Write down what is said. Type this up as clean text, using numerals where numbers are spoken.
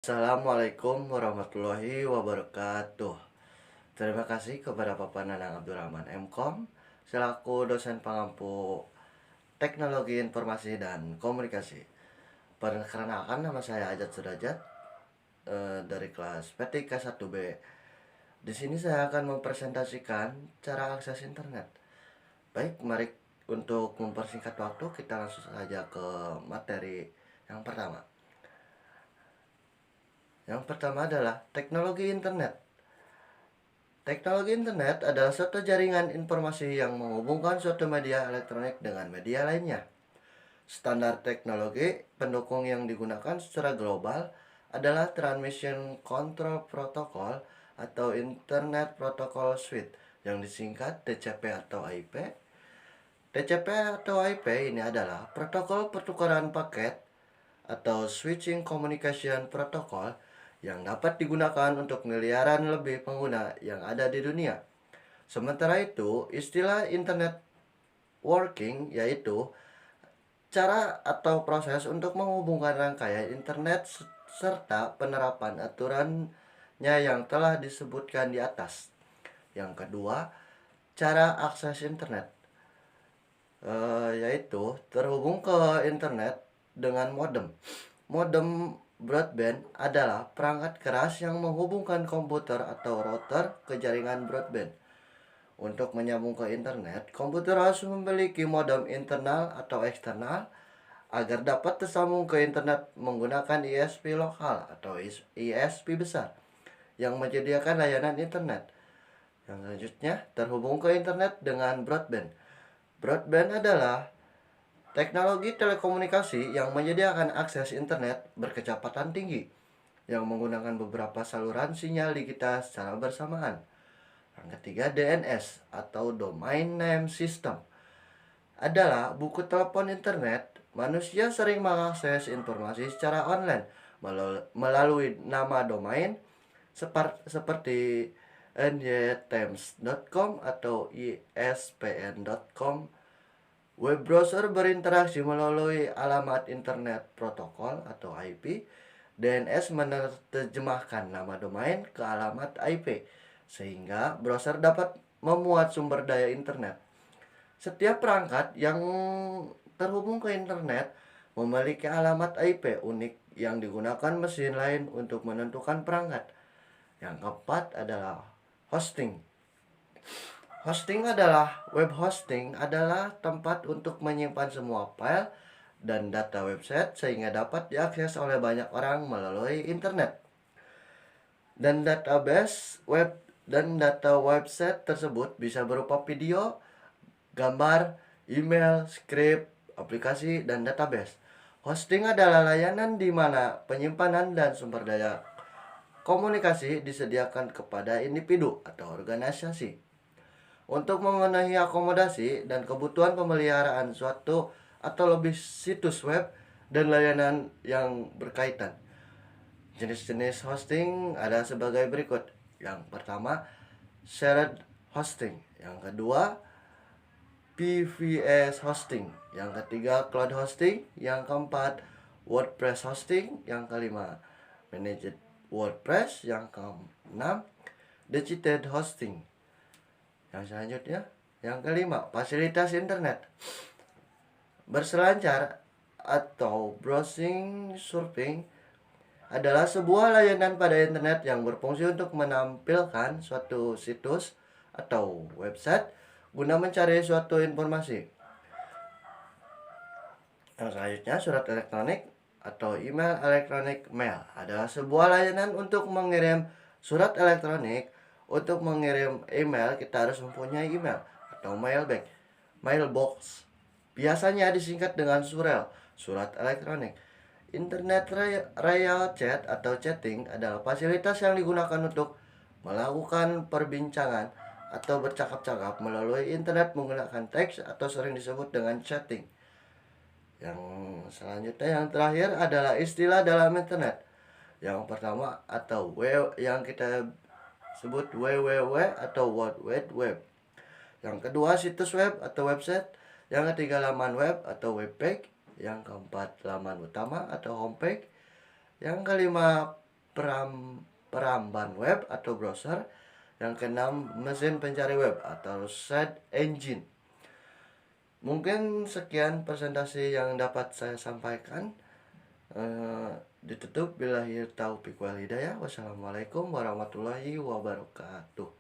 Assalamualaikum warahmatullahi wabarakatuh. Terima kasih kepada Bapak Nanang Abdurrahman MKom selaku dosen pengampu Teknologi Informasi dan Komunikasi. Perkenalkan, nama saya Ajat Sudajat dari kelas PTK 1B. Di sini saya akan mempresentasikan cara akses internet. Baik, mari untuk mempersingkat waktu kita langsung saja ke materi yang pertama. Yang pertama adalah teknologi internet. Teknologi internet adalah suatu jaringan informasi yang menghubungkan suatu media elektronik dengan media lainnya. Standar teknologi pendukung yang digunakan secara global adalah Transmission Control Protocol atau Internet Protocol Suite yang disingkat TCP atau IP. TCP atau IP ini adalah protokol pertukaran paket atau Switching Communication Protocol yang dapat digunakan untuk miliaran lebih pengguna yang ada di dunia. Sementara itu, istilah Internet Working yaitu cara atau proses untuk menghubungkan rangkaian internet serta penerapan aturannya yang telah disebutkan di atas. Yang kedua, cara akses internet yaitu terhubung ke internet dengan modem. Modem broadband adalah perangkat keras yang menghubungkan komputer atau router ke jaringan broadband. Untuk menyambung ke internet, komputer harus memiliki modem internal atau eksternal agar dapat tersambung ke internet menggunakan ISP lokal atau ISP besar yang menyediakan layanan internet. Yang selanjutnya, terhubung ke internet dengan broadband. Broadband adalah teknologi telekomunikasi yang menyediakan akses internet berkecepatan tinggi yang menggunakan beberapa saluran sinyal digital secara bersamaan. Yang ketiga, DNS atau Domain Name System adalah buku telepon internet. Manusia sering mengakses informasi secara online melalui nama domain seperti nytimes.com atau ispn.com. Web browser berinteraksi melalui alamat internet protokol atau IP. DNS menerjemahkan nama domain ke alamat IP sehingga browser dapat memuat sumber daya internet. Setiap perangkat yang terhubung ke internet memiliki alamat IP unik yang digunakan mesin lain untuk menentukan perangkat. Yang keempat adalah hosting. Web hosting adalah tempat untuk menyimpan semua file dan data website sehingga dapat diakses oleh banyak orang melalui internet. Dan data website tersebut bisa berupa video, gambar, email, script, aplikasi, dan database. Hosting adalah layanan di mana penyimpanan dan sumber daya komunikasi disediakan kepada individu atau organisasi untuk memenuhi akomodasi dan kebutuhan pemeliharaan suatu atau lebih situs web dan layanan yang berkaitan. Jenis-jenis hosting ada sebagai berikut. Yang pertama, shared hosting. Yang kedua, PVS hosting. Yang ketiga, cloud hosting. Yang keempat, WordPress hosting. Yang kelima, managed WordPress. Yang keenam, dedicated hosting. Yang selanjutnya, yang kelima, fasilitas internet. Berselancar atau browsing surfing adalah sebuah layanan pada internet yang berfungsi untuk menampilkan suatu situs atau website guna mencari suatu informasi. Yang selanjutnya, surat elektronik atau email elektronik mail adalah sebuah layanan untuk mengirim surat elektronik. Untuk mengirim email kita harus mempunyai email atau mailbox. Biasanya disingkat dengan surel, surat elektronik. Internet real chat atau chatting adalah fasilitas yang digunakan untuk melakukan perbincangan atau bercakap-cakap melalui internet menggunakan teks atau sering disebut dengan chatting. Yang selanjutnya, yang terakhir adalah istilah dalam internet. Yang pertama atau yang kita sebut www atau World Wide Web. Yang kedua, situs web atau website. Yang ketiga, laman web atau webpage. Yang keempat, laman utama atau homepage. Yang kelima, peramban web atau browser. Yang keenam, mesin pencari web atau search engine. Mungkin sekian presentasi yang dapat saya sampaikan. Ditutup billahi taufiq wal hidayah. Wassalamualaikum warahmatullahi wabarakatuh.